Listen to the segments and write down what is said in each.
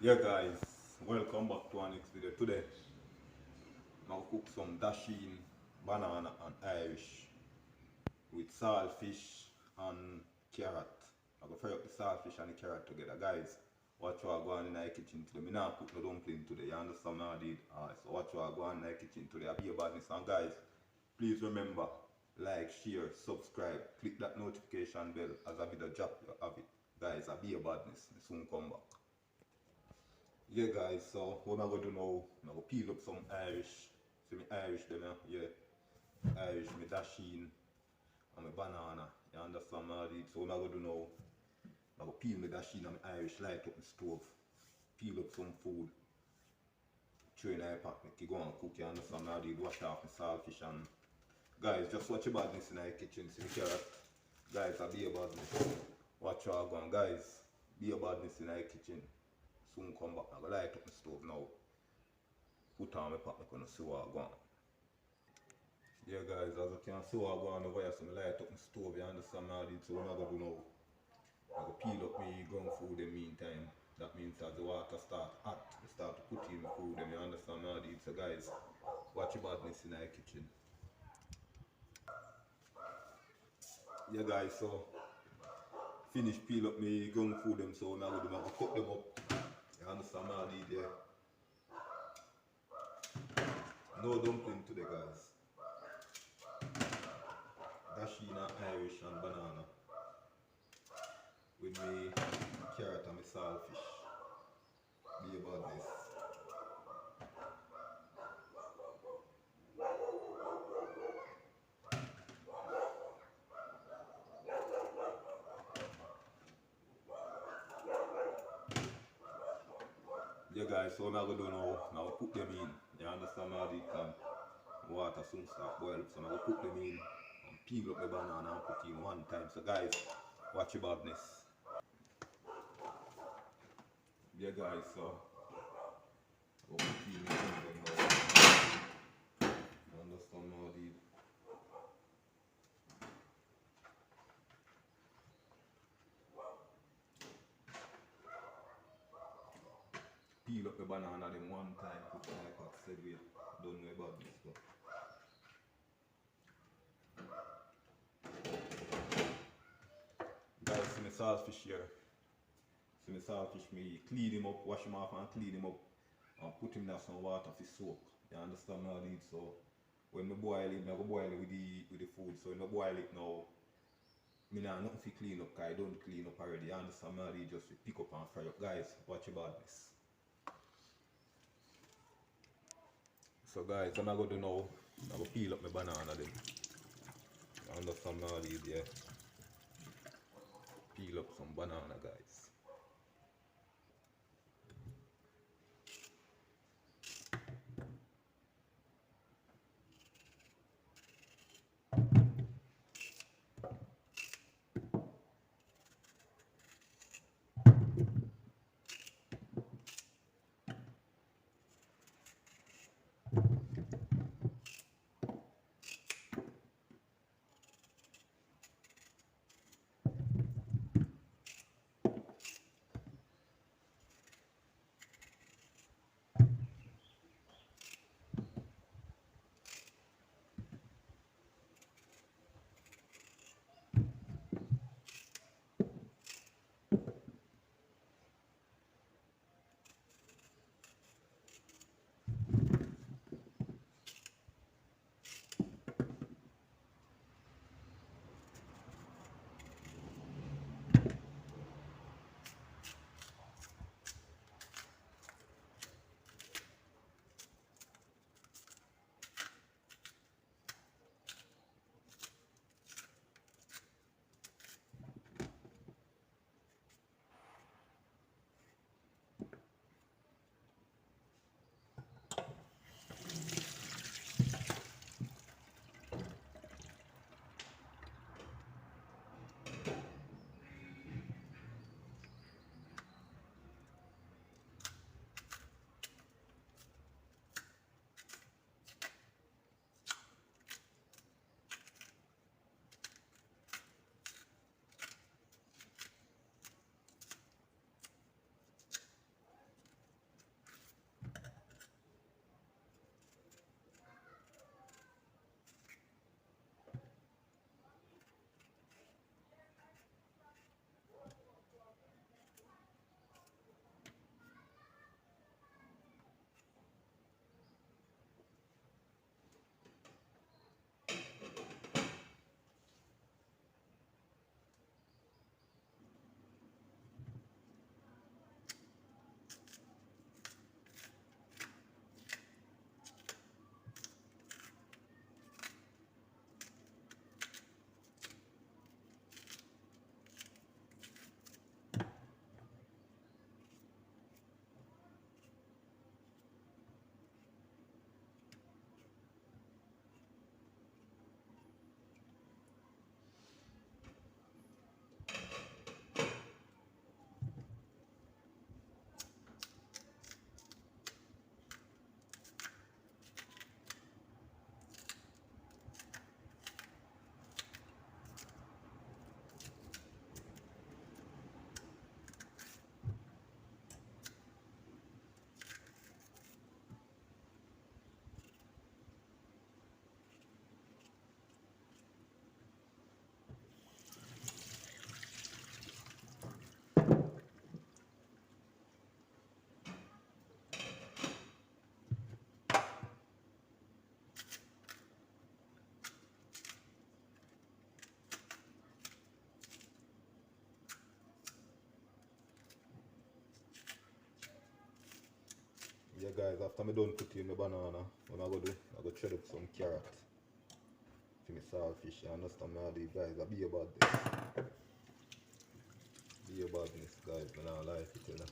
Yeah guys, welcome back to our next video. Today, I'm gonna cook some dasheen, banana and Irish with saltfish and carrot. I'm gonna fry up the saltfish and the carrot together. Guys, watch what I go on in the kitchen today. Me not cook no dumpling today, you understand what I did? Alright, so watch what I go on in the kitchen today. I'll be a badness. And guys, please remember, like, share, subscribe, click that notification bell as a video drop you have it. Guys, I'll be a badness. I soon come back. Yeah guys, so what I'm gonna do now, I'm gonna peel up some Irish. See me Irish them, yeah. Irish, me dasheen and my banana. You understand what I did? So what I'm gonna do now, I'm gonna peel my dasheen and my Irish, light up the stove, peel up some food, throw in a pot, make it go and cook, you understand what I did? Wash off my saltfish and guys, just watch your badness in the kitchen, see me carrot. Guys, I'll be a badness. Watch how I go on, guys. Be a badness in the kitchen. Soon come back. I'm gonna light up the stove now. Put on my pot, I'm gonna see what I go on. Yeah guys, as you can see what I go on over here, so I light up the stove, you understand what I did? So what I'm gonna do now, I'm gonna peel up my ground food in the meantime. That means as the water start hot, I start to put in the food and you understand what I did? So guys, watch your badness in the kitchen. Yeah guys, so finish peel up my ground food them, so now I'm gonna cut them up. You understand what I did there? No dumpling today guys. Dasheen Irish and banana with me carrot and my saltfish. Be about this. Yeah guys, so what I'm gonna do now, I'm gonna put them in. You understand how they can water soon start boil, so I'm gonna put them in and peel up the banana and put in one time. So guys, watch your badness. Yeah guys, so I'm gonna put in them now. You understand how they peel up the banana them one time, put it like I said we don't know about this but guys, see my saltfish here. See my saltfish, me clean him up, wash him off and clean him up and put him in some water for soak. You understand what I did? So when I boil it, I go boil it with the food. So when I boil it now, I nah nothing to clean up because I don't clean up already. You understand what I did? Just to pick up and fry up. Guys, watch your badness. So guys, I'm gonna do now, I'm gonna peel up my banana then. You understand what I did? Yeah. Peel up some banana guys. Yeah guys, after me done putting my banana, what I go do, I go shred up some carrot for my saltfish. You understand me? All these guys, I be about this. Be about this guys, but I don't like it, you know.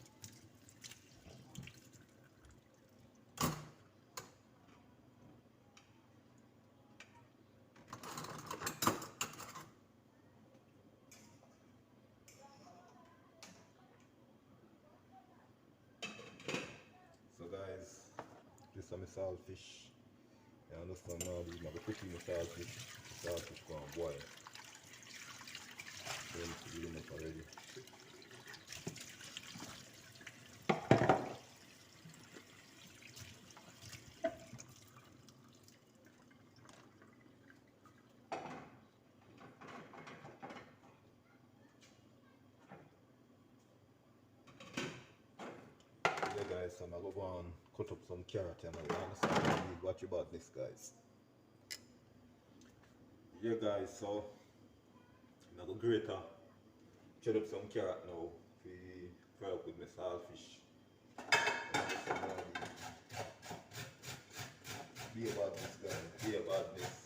So guys, this is my saltfish. You understand now? I'm going to put in the saltfish. The saltfish go and boil. Then it's really enough already. Yeah guys, so I'm going to go and cut up some carrot and you understand? Watch about this guys. Yeah guys, so I'm going to grate chop up some carrot now to fry up with my saltfish. Be about this guys, be about this.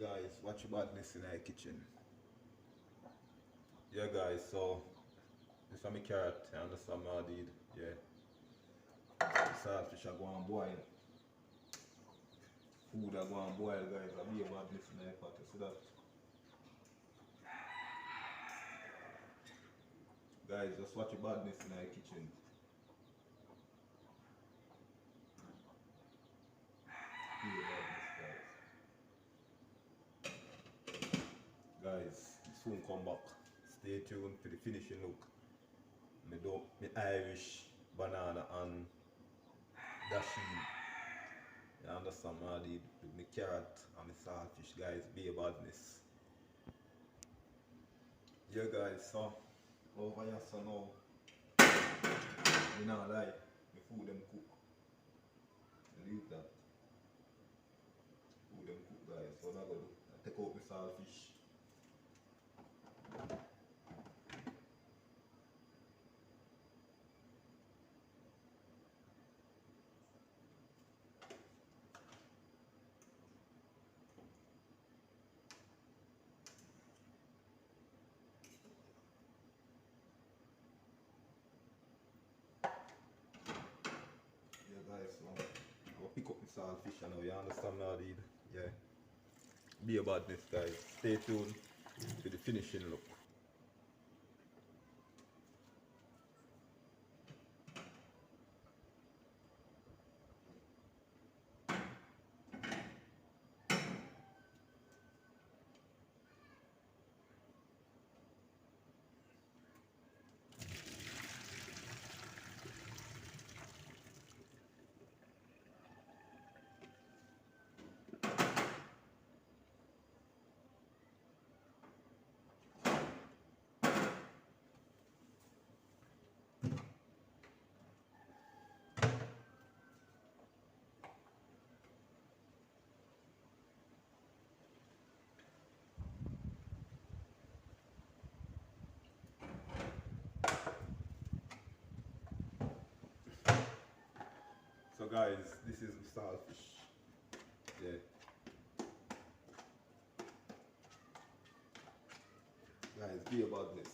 Guys, watch your badness in our kitchen. Yeah guys, so this is my carrot, you understand what I did? Yeah. The saltfish are going to boil. Food are going to boil guys, I'll be about this in our pot, you see that? Guys, just watch your badness in our kitchen. Be about this guys. Guys, soon come back. Stay tuned for the finishing look. Me Irish banana and dasheen. You understand what I did with my carrot and my saltfish guys, be a badness. Yeah guys, so over here so now, you know like, my food them cook. Leave that. Food them cook guys, so what I go do, I take out my saltfish. Yeah guys, so I will pick up my saltfish now, you understand what I did? Yeah. Be a badness guys, stay tuned to the finishing look. So guys, this is the saltfish. Yeah. Guys, be about this.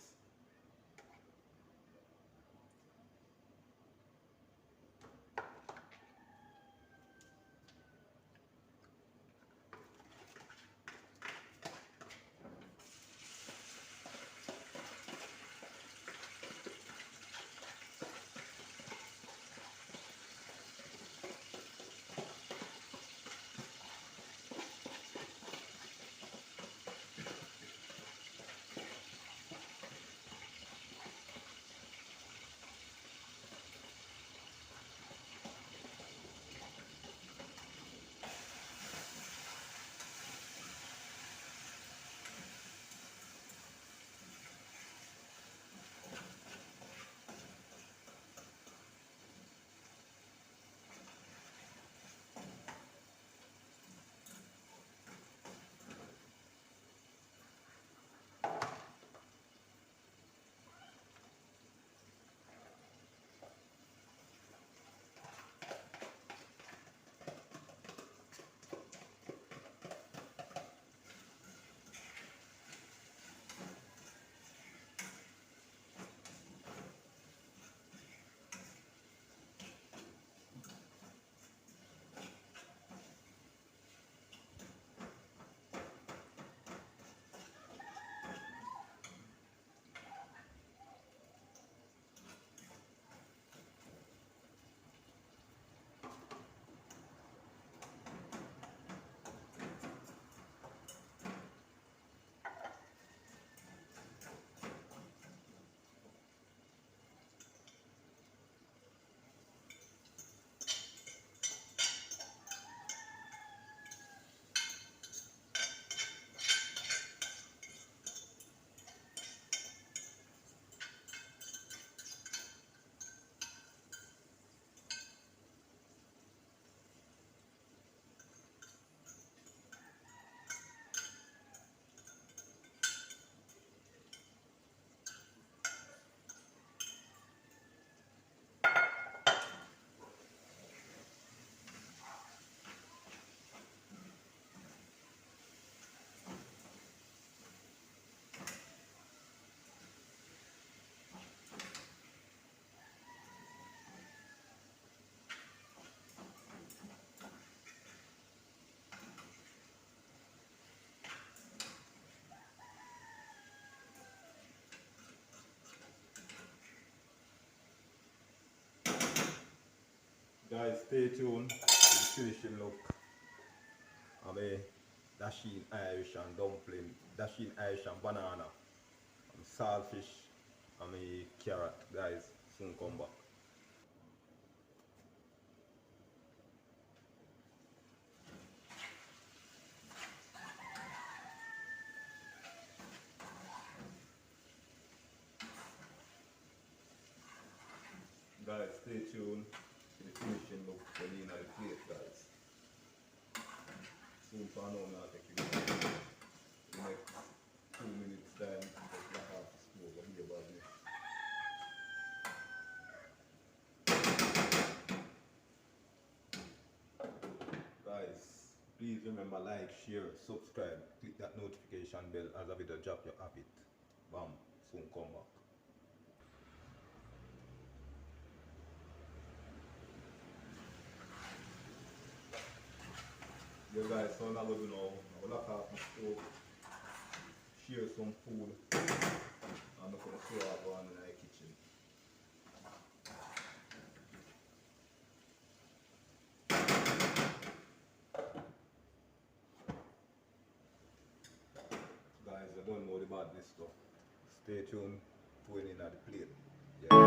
stay tuned to the finishing look of a dasheen Irish and dumpling, dasheen Irish and banana, and saltfish, and a carrot. Guys, soon come back. Guys, stay tuned to the finishing look for the inner plate, guys. Soon find out now take you the next 2 minutes time just back off the stove and be about this. Guys, please remember like, share, subscribe, click that notification bell as a video drop your habit. Bam, soon come back. Yeah guys, so now we do now, I will lock off my stove, share some food, and I'm going to show up on in the kitchen. Guys, I don't know the badness stuff. Stay tuned, put it in at the plate. Yeah.